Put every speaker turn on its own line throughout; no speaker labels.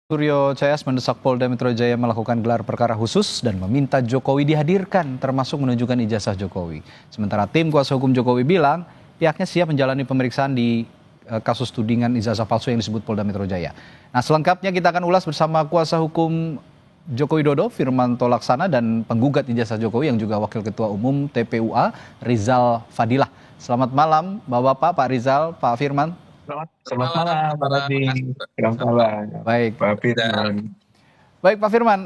Suryo Cayas mendesak Polda Metro Jaya melakukan gelar perkara khusus dan meminta Jokowi dihadirkan, termasuk menunjukkan ijazah Jokowi. Sementara tim kuasa hukum Jokowi bilang pihaknya siap menjalani pemeriksaan di kasus tudingan ijazah palsu yang disebut Polda Metro Jaya. Nah, selengkapnya kita akan ulas bersama kuasa hukum Joko Widodo, Firmanto Laksana, dan penggugat ijazah Jokowi yang juga Wakil Ketua Umum TPUA, Rizal Fadilah. Selamat malam, Bapak-Bapak, Pak Rizal, Pak Firman.
Selamat malam, Pak Radhi. Selamat malam,
Baik.
Pak Firman.
Baik, Pak Firman,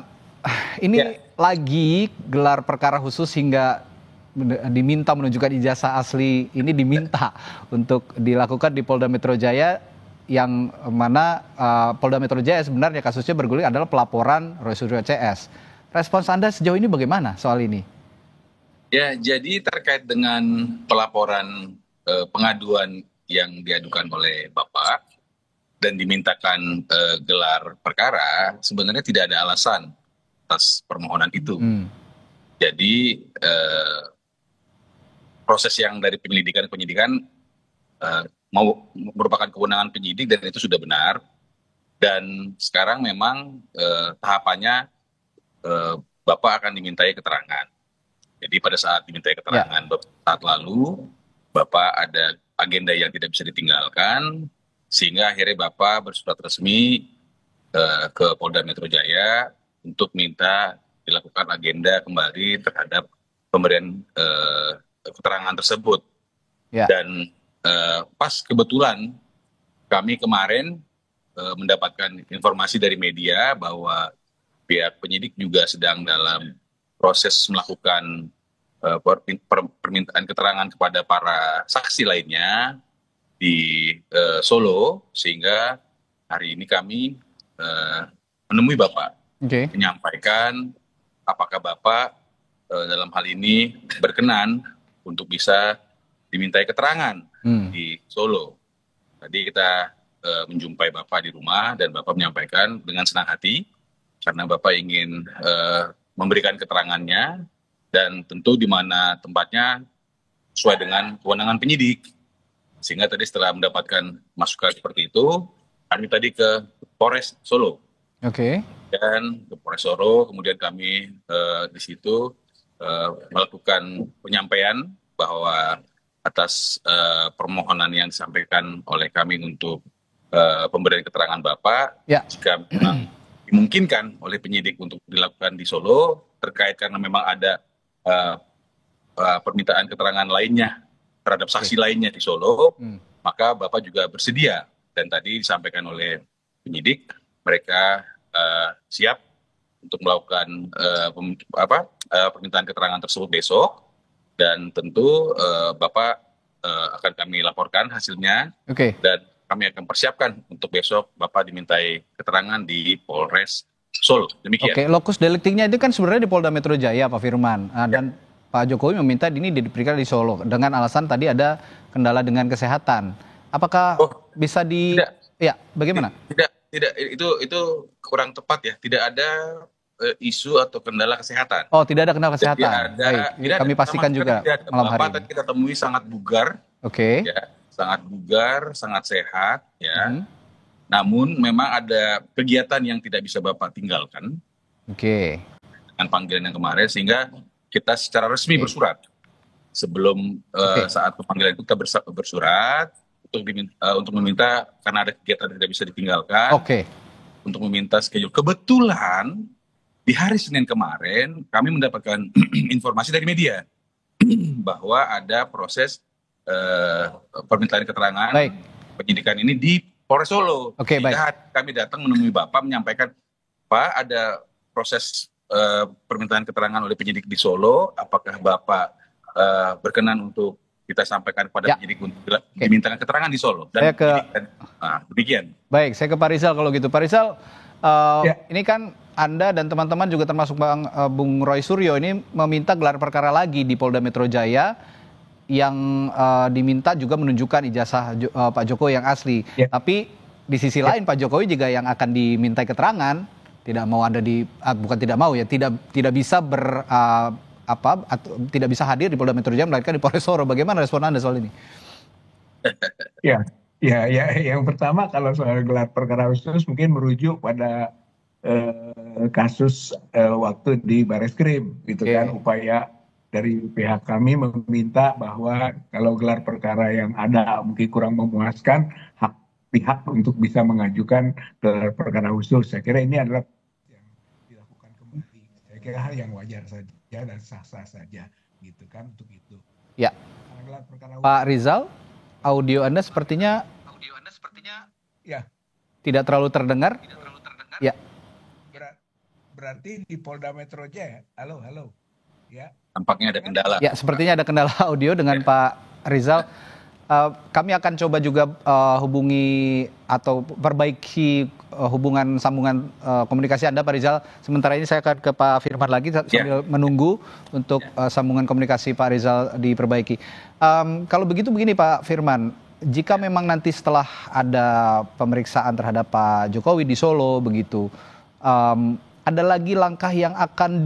ini
Ya.
lagi gelar perkara khusus hingga diminta menunjukkan ijazah asli ini diminta untuk dilakukan di Polda Metro Jaya, yang mana Polda Metro Jaya sebenarnya kasusnya bergulir adalah pelaporan Roy Suryo CS. Respons Anda sejauh ini bagaimana soal ini?
Ya, jadi terkait dengan pelaporan pengaduan yang diadukan oleh Bapak dan dimintakan gelar perkara, sebenarnya tidak ada alasan atas permohonan itu. Jadi proses yang dari penyelidikan mau merupakan kewenangan penyidik dan itu sudah benar. Dan sekarang memang tahapannya Bapak akan dimintai keterangan. Jadi pada saat dimintai keterangan saat lalu, Bapak ada agenda yang tidak bisa ditinggalkan, sehingga akhirnya Bapak bersurat resmi ke Polda Metro Jaya untuk minta dilakukan agenda kembali terhadap pemberian keterangan tersebut. Dan pas kebetulan kami kemarin mendapatkan informasi dari media bahwa pihak penyidik juga sedang dalam proses melakukan permintaan keterangan kepada para saksi lainnya di Solo, sehingga hari ini kami menemui Bapak, menyampaikan apakah Bapak dalam hal ini berkenan untuk bisa dimintai keterangan di Solo. Tadi kita menjumpai Bapak di rumah dan Bapak menyampaikan dengan senang hati karena Bapak ingin memberikan keterangannya, dan tentu di mana tempatnya sesuai dengan kewenangan penyidik. Sehingga tadi setelah mendapatkan masukan seperti itu, kami tadi ke Polres Solo. Dan ke Polres Solo, kemudian kami di situ melakukan penyampaian bahwa atas permohonan yang disampaikan oleh kami untuk pemberian keterangan Bapak, jika memang dimungkinkan oleh penyidik untuk dilakukan di Solo, terkait karena memang ada permintaan keterangan lainnya terhadap saksi lainnya di Solo, maka Bapak juga bersedia. Dan tadi disampaikan oleh penyidik, mereka siap untuk melakukan permintaan keterangan tersebut besok, dan tentu Bapak akan kami laporkan hasilnya, dan kami akan persiapkan untuk besok Bapak dimintai keterangan di Polres Solo. Demikian.
Lokus deliktinya itu kan sebenarnya di Polda Metro Jaya, Pak Firman. Dan Pak Jokowi meminta ini diberikan di Solo dengan alasan tadi ada kendala dengan kesehatan. Apakah bisa
tidak.
Ya, bagaimana?
Tidak, itu kurang tepat ya. Tidak ada isu atau kendala kesehatan.
Oh, tidak ada kendala kesehatan.
Baik,
kami pastikan juga malam hari ini.
Bapak kita temui sangat bugar. Ya, sangat bugar, sangat sehat ya. Namun memang ada kegiatan yang tidak bisa Bapak tinggalkan. Dengan panggilan yang kemarin, sehingga kita secara resmi bersurat. Sebelum saat pemanggilan itu kita bersurat untuk meminta, karena ada kegiatan yang tidak bisa ditinggalkan, untuk meminta schedule. Kebetulan di hari Senin kemarin kami mendapatkan informasi dari media bahwa ada proses permintaan keterangan penyidikan ini di Polres Solo. Kami datang menemui Bapak, menyampaikan, Pak, ada proses permintaan keterangan oleh penyidik di Solo, apakah Bapak berkenan untuk kita sampaikan kepada penyidik untuk dimintakan keterangan di Solo. Dan demikian.
Baik, saya ke Pak Rizal kalau gitu. Pak Rizal, ini kan Anda dan teman-teman juga termasuk Bung Roy Suryo ini meminta gelar perkara lagi di Polda Metro Jaya, yang diminta juga menunjukkan ijazah Pak Jokowi yang asli. Tapi di sisi lain Pak Jokowi juga yang akan dimintai keterangan, tidak mau Anda bukan tidak mau ya, tidak bisa tidak bisa hadir di Polda Metro Jaya, melainkan di Polres Solo. Bagaimana respon Anda soal ini?
Ya, yang pertama kalau soal gelar perkara khusus mungkin merujuk pada kasus waktu di Bareskrim, gitu kan,
Oke.
upaya dari pihak kami meminta bahwa kalau gelar perkara yang ada mungkin kurang memuaskan, hak pihak untuk bisa mengajukan gelar perkara khusus. Saya kira ini adalah yang dilakukan kembali. Saya kira hal yang wajar saja dan sah-sah saja, gitu kan, untuk itu.
Ya,
Gelar perkara khusus,
Pak Rizal, audio Anda sepertinya
ya,
tidak terlalu terdengar. Ya,
berarti di Polda Metro Jaya. Halo, ya.
Tampaknya ada kendala.
ya, sepertinya ada kendala audio dengan Pak Rizal. Kami akan coba juga hubungi atau perbaiki hubungan sambungan komunikasi Anda, Pak Rizal. Sementara ini saya akan ke Pak Firman lagi sambil menunggu untuk sambungan komunikasi Pak Rizal diperbaiki. Kalau begitu begini Pak Firman, jika memang nanti setelah ada pemeriksaan terhadap Pak Jokowi di Solo begitu, ada lagi langkah yang akan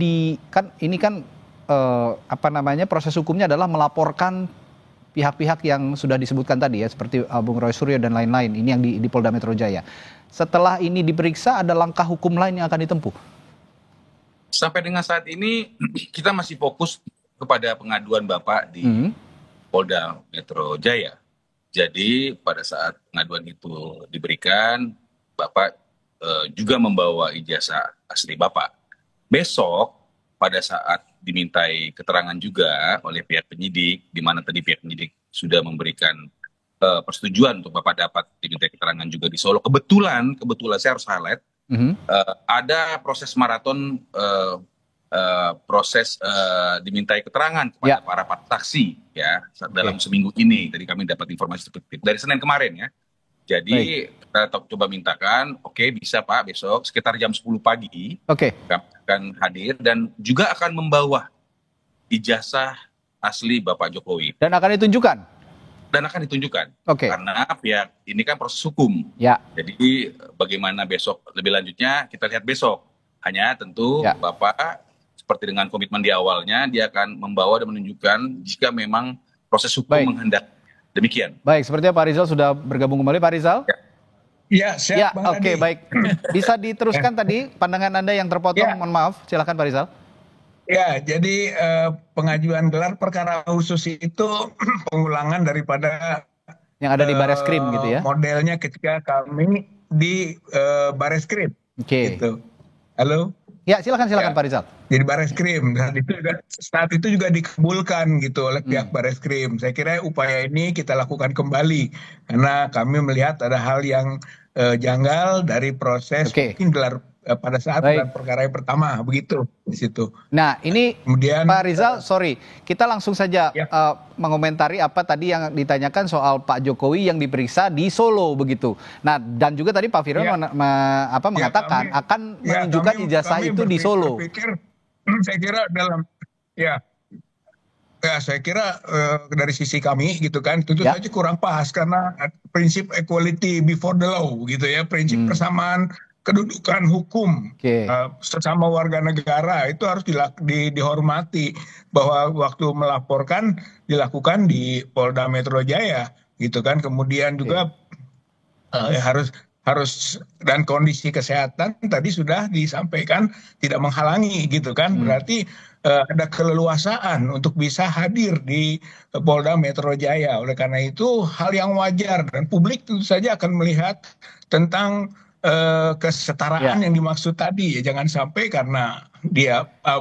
ini kan proses hukumnya adalah melaporkan pihak-pihak yang sudah disebutkan tadi ya, seperti Bung Roy Suryo dan lain-lain, ini yang di Polda Metro Jaya. Setelah ini diperiksa, ada langkah hukum lain yang akan ditempuh?
Sampai dengan saat ini kita masih fokus kepada pengaduan Bapak di Polda Metro Jaya. Jadi pada saat pengaduan itu diberikan, Bapak juga membawa ijazah asli Bapak. Besok pada saat dimintai keterangan juga oleh pihak penyidik, di mana tadi pihak penyidik sudah memberikan persetujuan untuk Bapak dapat dimintai keterangan juga di Solo. Kebetulan saya harus highlight, ada proses maraton proses dimintai keterangan kepada para saksi ya dalam seminggu ini. Tadi kami dapat informasi seperti itu dari Senin kemarin ya. Jadi kita coba mintakan, oke, bisa Pak besok sekitar jam 10 pagi kami akan hadir dan juga akan membawa ijazah asli Bapak Jokowi.
Dan akan ditunjukkan?
Dan akan ditunjukkan. Karena pihak ini kan proses hukum.
Ya.
Jadi bagaimana besok lebih lanjutnya kita lihat besok. Hanya tentu Bapak seperti dengan komitmen di awalnya, dia akan membawa dan menunjukkan jika memang proses hukum menghendaki. Demikian.
Baik, sepertinya Pak Rizal sudah bergabung kembali. Pak Rizal?
Ya, siap.
Oke, baik. Bisa diteruskan tadi pandangan Anda yang terpotong, mohon maaf. Silakan Pak Rizal.
Ya, jadi pengajuan gelar perkara khusus itu pengulangan daripada
yang ada di Bareskrim gitu ya?
Modelnya ketika kami di Bareskrim. Gitu. Halo?
Ya, silakan Pak Rizal.
Jadi Bareskrim, saat itu juga dikabulkan gitu oleh pihak Bareskrim. Saya kira upaya ini kita lakukan kembali karena kami melihat ada hal yang janggal dari proses gelar pada saat gelar perkara yang pertama begitu di situ.
Nah, ini kemudian Pak Rizal, kita langsung saja mengomentari apa tadi yang ditanyakan soal Pak Jokowi yang diperiksa di Solo begitu. Nah, dan juga tadi Pak Firman mengatakan akan menunjukkan ijazah itu di Solo.
Saya kira saya kira dari sisi kami gitu kan tentu saja kurang pas karena prinsip equality before the law gitu ya, prinsip persamaan kedudukan hukum sesama warga negara itu harus dihormati, bahwa waktu melaporkan dilakukan di Polda Metro Jaya gitu kan, kemudian juga harus dan kondisi kesehatan tadi sudah disampaikan tidak menghalangi gitu kan, berarti ada keleluasaan untuk bisa hadir di Polda Metro Jaya. Oleh karena itu hal yang wajar dan publik tentu saja akan melihat tentang kesetaraan yang dimaksud tadi ya. Jangan sampai karena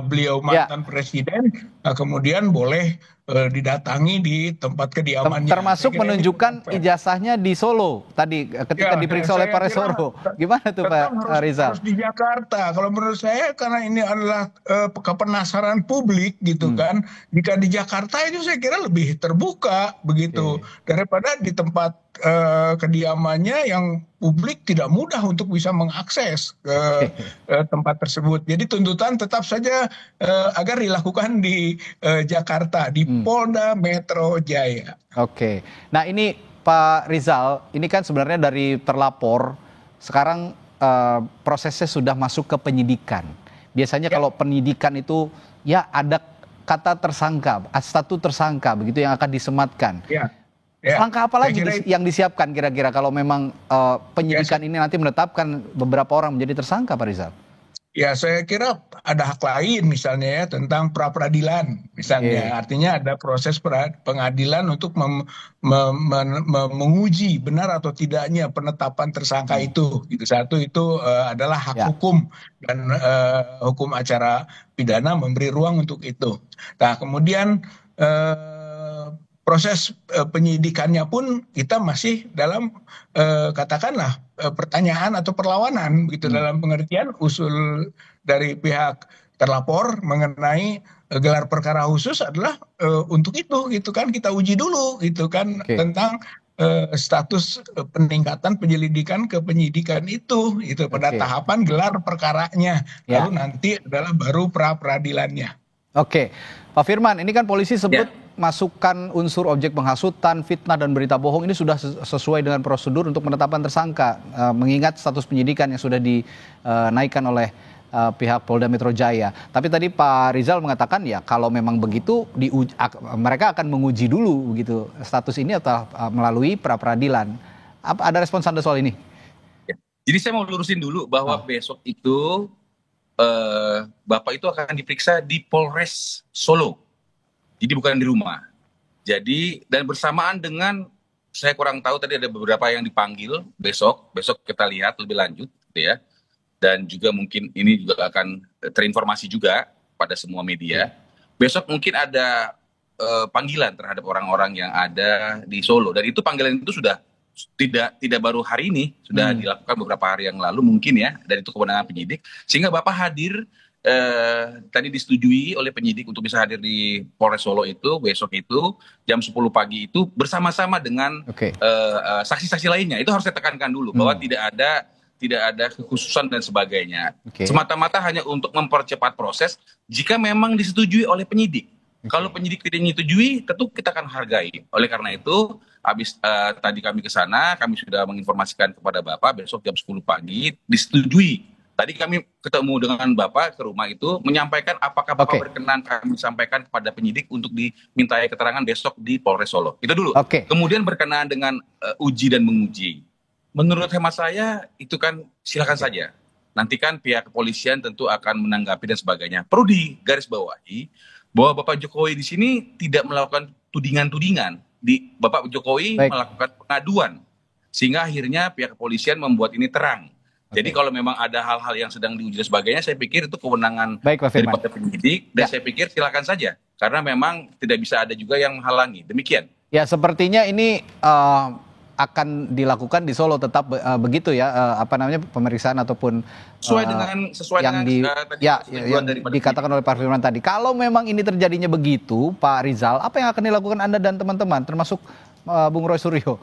beliau mantan presiden kemudian boleh didatangi di tempat kediamannya.
Termasuk menunjukkan ijazahnya di Solo tadi ketika diperiksa oleh Pak Resoro. Gimana tuh Pak Rizal?
Harus di Jakarta. Kalau menurut saya karena ini adalah kepenasaran publik gitu kan. Jika di Jakarta itu saya kira lebih terbuka begitu daripada di tempat kediamannya yang publik tidak mudah untuk bisa mengakses ke tempat tersebut. Jadi tuntutan tetap saja agar dilakukan di Jakarta, di Polda Metro Jaya.
Nah ini Pak Rizal, ini kan sebenarnya dari terlapor, sekarang prosesnya sudah masuk ke penyidikan. Biasanya kalau penyidikan itu ya ada kata tersangka, status tersangka begitu yang akan disematkan.
Ya,
Langkah apa
saya
lagi
kira
yang disiapkan kira-kira kalau memang penyidikan ini nanti menetapkan beberapa orang menjadi tersangka, Pak Rizal?
Ya, saya kira ada hak lain misalnya ya tentang pra-peradilan
Oke.
misalnya. Artinya ada proses pengadilan untuk menguji benar atau tidaknya penetapan tersangka itu. Gitu. Satu itu adalah hak
Ya.
hukum dan hukum acara pidana memberi ruang untuk itu. Nah, kemudian proses penyidikannya pun kita masih dalam katakanlah pertanyaan atau perlawanan gitu dalam pengertian usul dari pihak terlapor mengenai gelar perkara khusus adalah untuk itu gitu kan kita uji dulu gitu kan
Oke.
tentang status peningkatan penyelidikan ke penyidikan itu pada
Oke.
tahapan gelar perkaranya
Ya.
lalu nanti adalah baru pra peradilannya.
Oke, Pak Firman, ini kan polisi sebut
Ya.
masukkan unsur objek penghasutan, fitnah, dan berita bohong ini sudah sesuai dengan prosedur untuk penetapan tersangka, mengingat status penyidikan yang sudah dinaikkan oleh pihak Polda Metro Jaya. Tapi tadi Pak Rizal mengatakan ya kalau memang begitu mereka akan menguji dulu begitu status ini atau melalui pra peradilan. Ada respons Anda soal ini?
Ya. Jadi saya mau lurusin dulu bahwa besok itu Bapak itu akan diperiksa di Polres Solo. Jadi bukan di rumah. Jadi dan bersamaan dengan saya kurang tahu tadi ada beberapa yang dipanggil besok kita lihat lebih lanjut gitu ya. Dan juga mungkin ini juga akan terinformasi juga pada semua media. Besok mungkin ada panggilan terhadap orang-orang yang ada di Solo dan itu panggilan itu sudah tidak baru hari ini, sudah dilakukan beberapa hari yang lalu mungkin ya, dan itu kewenangan penyidik sehingga Bapak hadir tadi disetujui oleh penyidik untuk bisa hadir di Polres Solo itu besok itu jam 10 pagi itu bersama-sama dengan saksi-saksi lainnya. Itu harus saya tekankan dulu bahwa tidak ada kekhususan dan sebagainya. Semata-mata hanya untuk mempercepat proses jika memang disetujui oleh penyidik. Kalau penyidik tidak menyetujui, tentu kita akan hargai. Oleh karena itu, habis tadi kami ke sana, kami sudah menginformasikan kepada Bapak besok jam 10 pagi disetujui. Tadi kami ketemu dengan Bapak ke rumah itu menyampaikan apakah Bapak berkenan kami sampaikan kepada penyidik untuk dimintai keterangan besok di Polres Solo. Itu dulu. Kemudian berkenaan dengan uji dan menguji. Menurut hemat saya itu kan silakan saja. Nanti kan pihak kepolisian tentu akan menanggapi dan sebagainya. Perlu digarisbawahi bahwa Bapak Jokowi di sini tidak melakukan tudingan-tudingan. Bapak Jokowi melakukan pengaduan. Sehingga akhirnya pihak kepolisian membuat ini terang. Jadi kalau memang ada hal-hal yang sedang diuji dan sebagainya, saya pikir itu kewenangan daripada penyidik. Dan saya pikir silakan saja. Karena memang tidak bisa ada juga yang menghalangi. Demikian.
Ya sepertinya ini akan dilakukan di Solo tetap begitu ya pemeriksaan ataupun
sesuai dengan
yang dikatakan oleh Pak Firman tadi. Kalau memang ini terjadinya begitu, Pak Rizal, apa yang akan dilakukan Anda dan teman-teman, termasuk Bung Roy Suryo,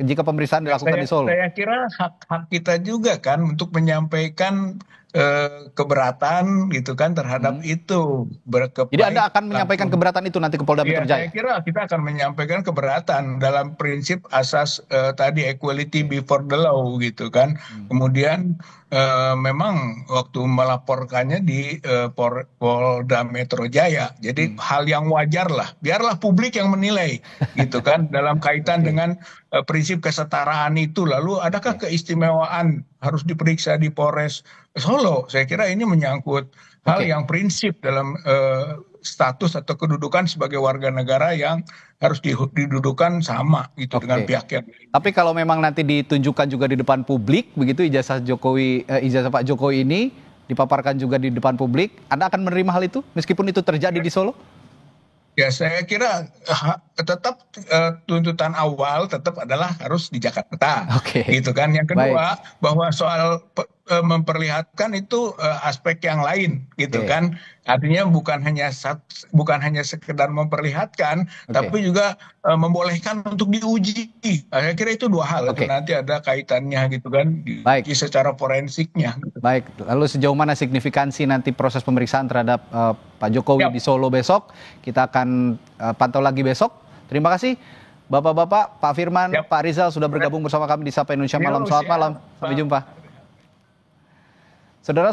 jika pemeriksaan dilakukan di Solo?
Saya kira hak kita juga kan untuk menyampaikan keberatan gitu kan terhadap itu.
Jadi Anda akan menyampaikan keberatan itu nanti ke Polda Metro Jaya?
Saya kira kita akan menyampaikan keberatan dalam prinsip asas tadi equality before the law gitu kan. Kemudian memang waktu melaporkannya di Polda Metro Jaya. Jadi hal yang wajar lah. Biarlah publik yang menilai gitu kan dalam kaitan dengan prinsip kesetaraan itu. Lalu adakah keistimewaan harus diperiksa di Polres Solo? Saya kira ini menyangkut hal yang prinsip dalam status atau kedudukan sebagai warga negara yang harus didudukan sama gitu dengan pihak yang lain.
Tapi kalau memang nanti ditunjukkan juga di depan publik begitu ijazah Pak Jokowi ini dipaparkan juga di depan publik, Anda akan menerima hal itu meskipun itu terjadi di Solo?
Ya saya kira tetap tuntutan awal tetap adalah harus di Jakarta, gitu kan. Yang kedua bahwa soal memperlihatkan itu aspek yang lain, gitu kan. Artinya bukan hanya sekedar memperlihatkan, tapi juga membolehkan untuk diuji. Saya kira itu dua hal. Itu nanti ada kaitannya, gitu kan, diuji secara forensiknya.
Baik. Lalu sejauh mana signifikansi nanti proses pemeriksaan terhadap Pak Jokowi di Solo besok? Kita akan pantau lagi besok. Terima kasih Bapak-bapak, Pak Firman, Pak Rizal sudah bergabung bersama kami di Sapa Indonesia Malam. Selamat malam, sampai jumpa. Saudara.